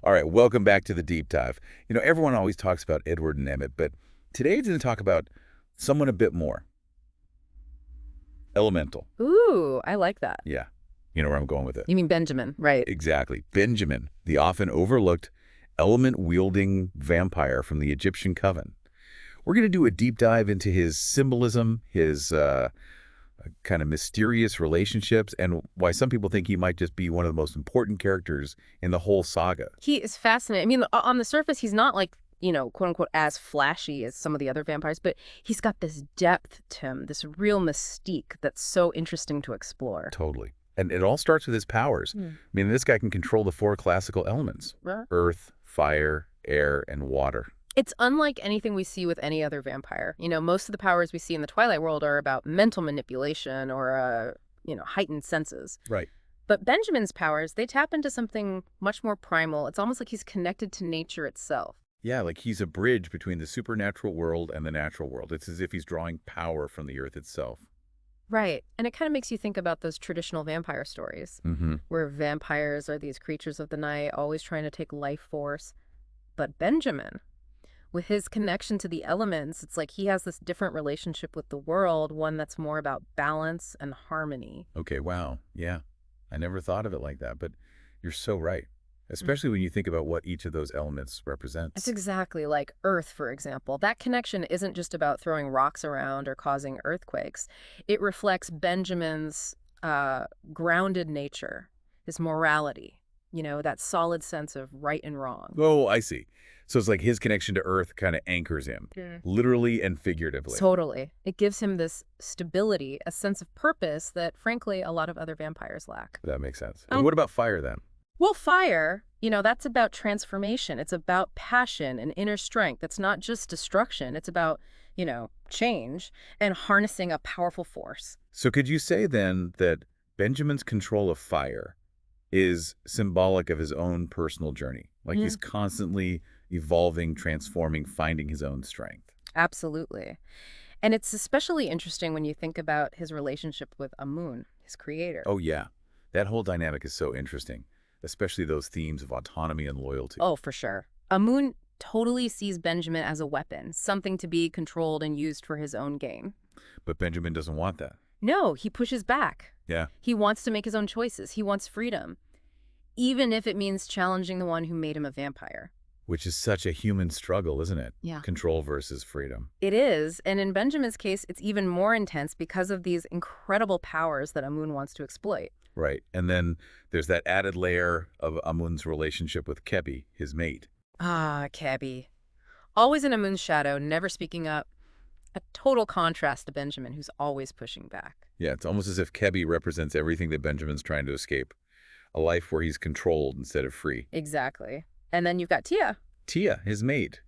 All right, welcome back to the deep dive. Everyone always talks about Edward and Emmett, but today it's going to talk about someone a bit more elemental. Ooh, I like that. Yeah, you know where I'm going with it. You mean Benjamin, right? Exactly. Benjamin, the often overlooked element-wielding vampire from the Egyptian coven. We're going to do a deep dive into his symbolism, his kind of mysterious relationships, and why some people think he might just be one of the most important characters in the whole saga. He is fascinating. I mean, on the surface, he's not like, quote unquote, as flashy as some of the other vampires, but he's got this depth to him, this real mystique that's so interesting to explore. Totally. And it all starts with his powers. I mean, this guy can control the four classical elements: earth, fire, air, and water. It's unlike anything we see with any other vampire. Most of the powers we see in the Twilight world are about mental manipulation or, heightened senses. Right. But Benjamin's powers, they tap into something much more primal. It's almost like he's connected to nature itself. Yeah, like he's a bridge between the supernatural world and the natural world. It's as if he's drawing power from the earth itself. Right. And it kind of makes you think about those traditional vampire stories, where vampires are these creatures of the night, always trying to take life force. But Benjamin, with his connection to the elements, it's like he has this different relationship with the world, one that's more about balance and harmony. Okay, wow. Yeah. I never thought of it like that, but you're so right. Especially when you think about what each of those elements represents. It's exactly like Earth, for example. That connection isn't just about throwing rocks around or causing earthquakes. It reflects Benjamin's grounded nature, his morality, that solid sense of right and wrong. Oh, I see. So it's like his connection to Earth kind of anchors him, literally and figuratively. Totally. It gives him this stability, a sense of purpose that, frankly, a lot of other vampires lack. That makes sense. And what about fire then? Well, fire, that's about transformation. It's about passion and inner strength. It's not just destruction. It's about, change and harnessing a powerful force. So could you say then that Benjamin's control of fire is symbolic of his own personal journey? Like he's constantly evolving, transforming, finding his own strength. Absolutely. And it's especially interesting when you think about his relationship with Amun, his creator. Oh, yeah. That whole dynamic is so interesting, especially those themes of autonomy and loyalty. Oh, for sure. Amun totally sees Benjamin as a weapon, something to be controlled and used for his own gain. But Benjamin doesn't want that. No, he pushes back. Yeah. He wants to make his own choices. He wants freedom, even if it means challenging the one who made him a vampire. Which is such a human struggle, isn't it? Yeah. Control versus freedom. It is. And in Benjamin's case, it's even more intense because of these incredible powers that Amun wants to exploit. Right. And then there's that added layer of Amun's relationship with Kebi, his mate. Ah, Kebi. Always in Amun's shadow, never speaking up. A total contrast to Benjamin, who's always pushing back. Yeah, it's almost as if Kebi represents everything that Benjamin's trying to escape. A life where he's controlled instead of free. Exactly. And then you've got Tia. Tia, his mate.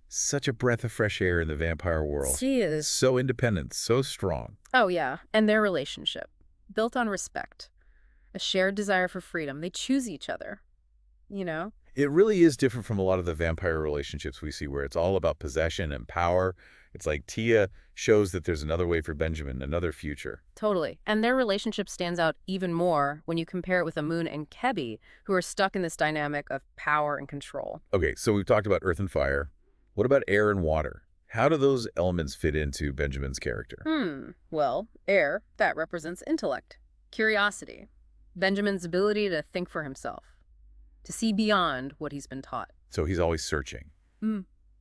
Such a breath of fresh air in the vampire world. She is. So independent, so strong. Oh, yeah. And their relationship, built on respect, a shared desire for freedom. They choose each other, It really is different from a lot of the vampire relationships we see where it's all about possession and power. It's like Tia shows that there's another way for Benjamin, another future. Totally. And their relationship stands out even more when you compare it with Amun and Kebi, who are stuck in this dynamic of power and control. Okay, so we've talked about earth and fire. What about air and water? How do those elements fit into Benjamin's character? Well, air, that represents intellect, curiosity, Benjamin's ability to think for himself, to see beyond what he's been taught. So he's always searching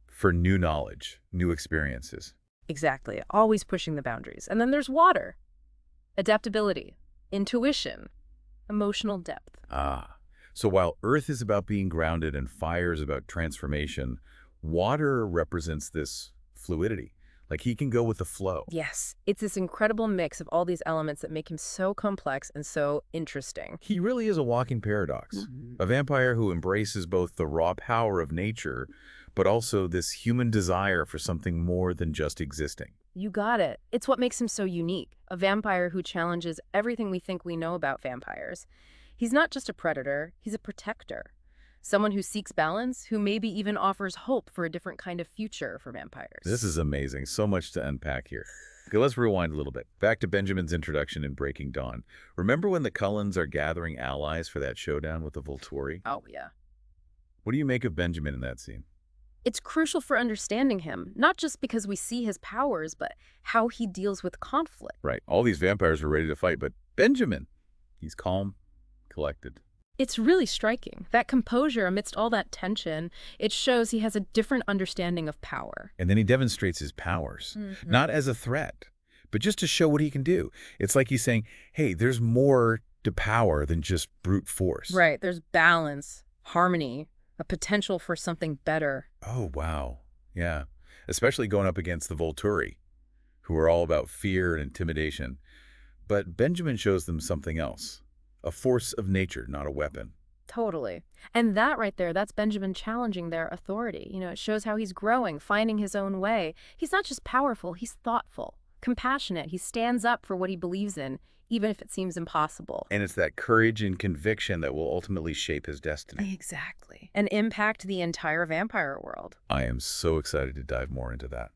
for new knowledge, new experiences. Exactly. Always pushing the boundaries. And then there's water, adaptability, intuition, emotional depth. Ah, so while earth is about being grounded and fire is about transformation, water represents this fluidity. Like he can go with the flow. Yes. It's this incredible mix of all these elements that make him so complex and so interesting. He really is a walking paradox. A vampire who embraces both the raw power of nature, but also this human desire for something more than just existing. You got it. It's what makes him so unique. A vampire who challenges everything we think we know about vampires. He's not just a predator, he's a protector. Someone who seeks balance, who maybe even offers hope for a different kind of future for vampires. This is amazing. So much to unpack here. Okay, let's rewind a little bit. Back to Benjamin's introduction in Breaking Dawn. Remember when the Cullens are gathering allies for that showdown with the Volturi? Oh, yeah. What do you make of Benjamin in that scene? It's crucial for understanding him, not just because we see his powers, but how he deals with conflict. Right. All these vampires are ready to fight, but Benjamin, he's calm, collected. It's really striking. That composure amidst all that tension, it shows he has a different understanding of power. And then he demonstrates his powers, not as a threat, but just to show what he can do. It's like he's saying, hey, there's more to power than just brute force. Right, there's balance, harmony, a potential for something better. Oh, wow. Yeah. Especially going up against the Volturi, who are all about fear and intimidation. But Benjamin shows them something else. A force of nature, not a weapon. Totally. And that right there, that's Benjamin challenging their authority. It shows how he's growing, finding his own way. He's not just powerful, he's thoughtful, compassionate. He stands up for what he believes in, even if it seems impossible. And it's that courage and conviction that will ultimately shape his destiny. Exactly. And impact the entire vampire world. I am so excited to dive more into that.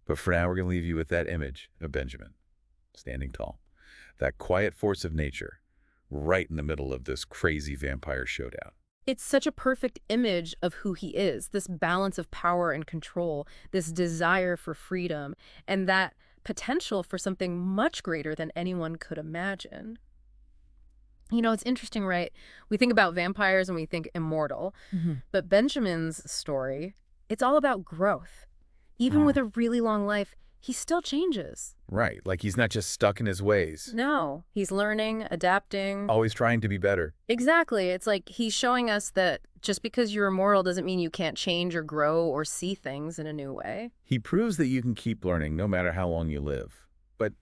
But for now, we're going to leave you with that image of Benjamin, standing tall. That quiet force of nature, right in the middle of this crazy vampire showdown. It's such a perfect image of who he is, this balance of power and control, this desire for freedom, and that potential for something much greater than anyone could imagine. It's interesting, right? We think about vampires and we think immortal, but Benjamin's story, it's all about growth. Even with a really long life, he still changes. Right, like he's not just stuck in his ways. No, he's learning, adapting. Always trying to be better. Exactly. It's like he's showing us that just because you're immortal doesn't mean you can't change or grow or see things in a new way. He proves that you can keep learning no matter how long you live. But,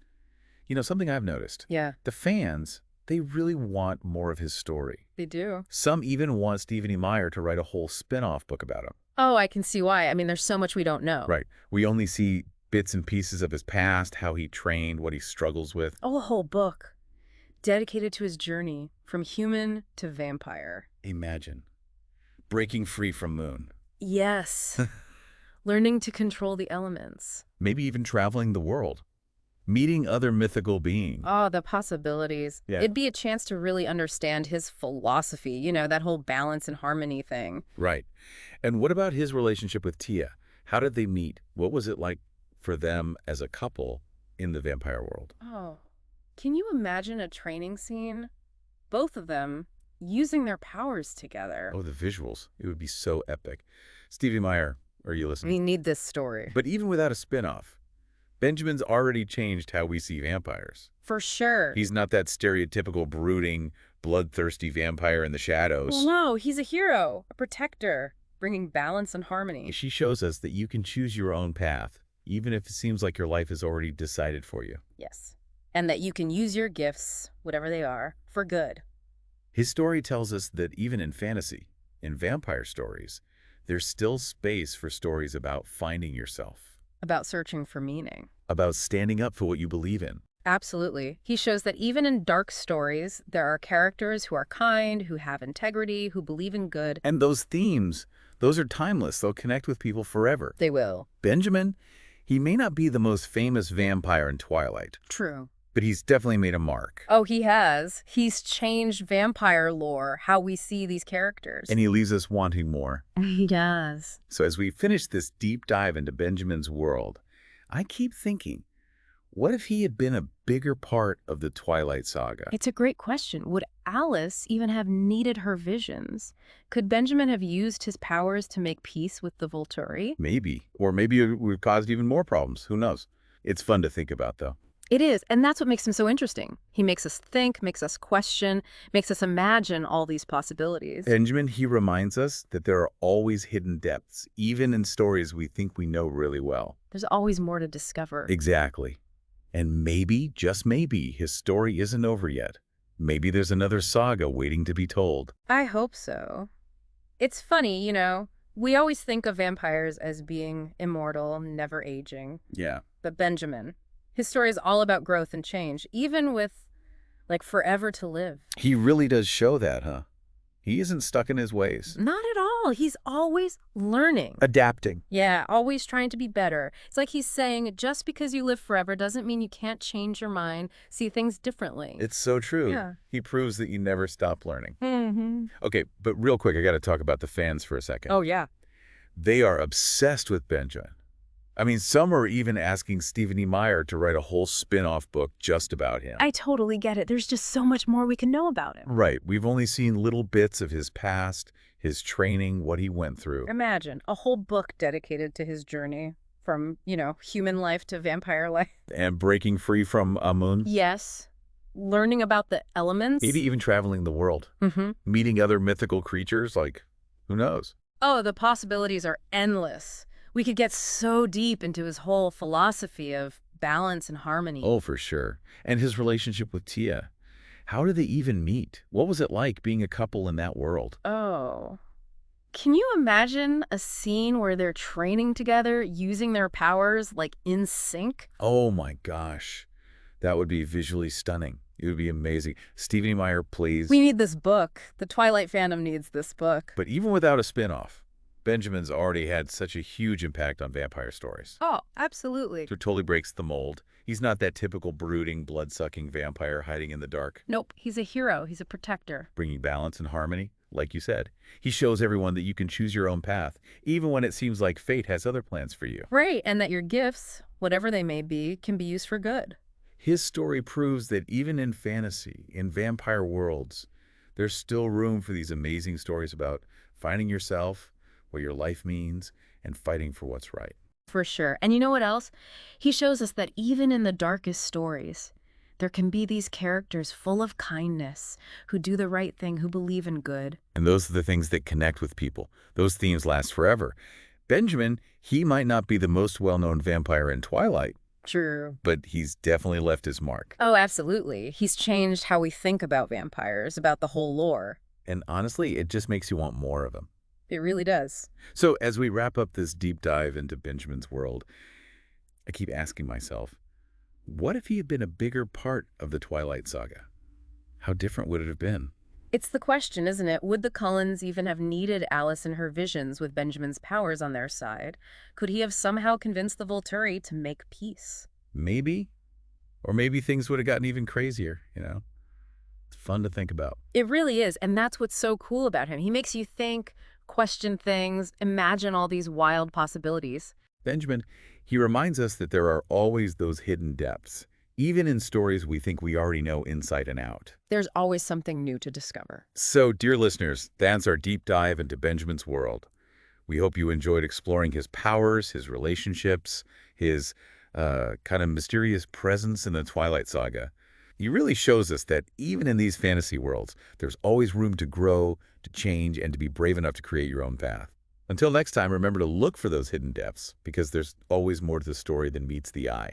something I've noticed. Yeah. The fans, they really want more of his story. They do. Some even want Stephen E. Meyer to write a whole spin-off book about him. Oh, I can see why. I mean, there's so much we don't know. Right. We only see bits and pieces of his past, how he trained, what he struggles with. Oh, a whole book dedicated to his journey from human to vampire. Imagine. Breaking free from Moon. Yes. Learning to control the elements. Maybe even traveling the world. Meeting other mythical beings. Oh, the possibilities. Yeah. It'd be a chance to really understand his philosophy, that whole balance and harmony thing. Right. And what about his relationship with Tia? How did they meet? What was it like for them as a couple in the vampire world? Oh, can you imagine a training scene? Both of them using their powers together. Oh, the visuals. It would be so epic. Stevie Meyer, are you listening? We need this story. But even without a spin-off, Benjamin's already changed how we see vampires. For sure. He's not that stereotypical brooding, bloodthirsty vampire in the shadows. Well, no, he's a hero, a protector, bringing balance and harmony. She shows us that you can choose your own path, even if it seems like your life is already decided for you. Yes. And that you can use your gifts, whatever they are, for good. His story tells us that even in fantasy, in vampire stories, there's still space for stories about finding yourself. About searching for meaning. About standing up for what you believe in. Absolutely. He shows that even in dark stories, there are characters who are kind, who have integrity, who believe in good. And those themes, those are timeless. They'll connect with people forever. They will. Benjamin, he may not be the most famous vampire in Twilight. True. But he's definitely made a mark. Oh, he has. He's changed vampire lore, how we see these characters. And he leaves us wanting more. He does. So as we finish this deep dive into Benjamin's world, I keep thinking, what if he had been a bigger part of the Twilight Saga? It's a great question. Would Alice even have needed her visions? Could Benjamin have used his powers to make peace with the Volturi? Maybe. Or maybe it would have caused even more problems. Who knows? It's fun to think about, though. It is, and that's what makes him so interesting. He makes us think, makes us question, makes us imagine all these possibilities. Benjamin, he reminds us that there are always hidden depths, even in stories we think we know really well. There's always more to discover. Exactly. And maybe, just maybe, his story isn't over yet. Maybe there's another saga waiting to be told. I hope so. It's funny, we always think of vampires as being immortal, never aging. Yeah. But Benjamin, his story is all about growth and change, even with, forever to live. He really does show that, huh? He isn't stuck in his ways. Not at all. He's always learning. Adapting. Yeah, always trying to be better. It's like he's saying, just because you live forever doesn't mean you can't change your mind, see things differently. It's so true. Yeah. He proves that you never stop learning. Mm-hmm. Okay, but real quick, I got to talk about the fans for a second. Oh, yeah. They are obsessed with Benjamin. I mean, some are even asking Stephen E. Meyer to write a whole spin-off book just about him. I totally get it. There's just so much more we can know about him. Right. We've only seen little bits of his past, his training, what he went through. Imagine a whole book dedicated to his journey from, human life to vampire life. And breaking free from Amun. Yes. Learning about the elements. Maybe even traveling the world. Mm-hmm. Meeting other mythical creatures, like, who knows? Oh, the possibilities are endless. We could get so deep into his whole philosophy of balance and harmony. Oh, for sure. And his relationship with Tia. How did they even meet? What was it like being a couple in that world? Oh. Can you imagine a scene where they're training together, using their powers, like, in sync? Oh my gosh. That would be visually stunning. It would be amazing. Stephen E. Meyer, please. We need this book. The Twilight fandom needs this book. But even without a spin-off, Benjamin's already had such a huge impact on vampire stories. Oh, absolutely. It totally breaks the mold. He's not that typical brooding, blood-sucking vampire hiding in the dark. Nope, he's a hero. He's a protector. Bringing balance and harmony, like you said. He shows everyone that you can choose your own path, even when it seems like fate has other plans for you. Right, and that your gifts, whatever they may be, can be used for good. His story proves that even in fantasy, in vampire worlds, there's still room for these amazing stories about finding yourself, what your life means, and fighting for what's right. For sure. And you know what else? He shows us that even in the darkest stories, there can be these characters full of kindness, who do the right thing, who believe in good. And those are the things that connect with people. Those themes last forever. Benjamin, he might not be the most well-known vampire in Twilight, True. but he's definitely left his mark. Oh, absolutely. He's changed how we think about vampires, about the whole lore. And honestly, it just makes you want more of him. It really does. So as we wrap up this deep dive into Benjamin's world, I keep asking myself, what if he had been a bigger part of the Twilight Saga? How different would it have been? It's the question, isn't it? Would the Cullens even have needed Alice and her visions with Benjamin's powers on their side? Could he have somehow convinced the Volturi to make peace? Maybe. Or maybe things would have gotten even crazier, It's fun to think about. It really is, and that's what's so cool about him. He makes you think, question things, imagine all these wild possibilities. Benjamin, he reminds us that there are always those hidden depths, even in stories we think we already know inside and out. There's always something new to discover. So, dear listeners, that's our deep dive into Benjamin's world. We hope you enjoyed exploring his powers, his relationships, his kind of mysterious presence in the Twilight Saga. He really shows us that even in these fantasy worlds, there's always room to grow, to change, and to be brave enough to create your own path. Until next time, remember to look for those hidden depths, because there's always more to the story than meets the eye.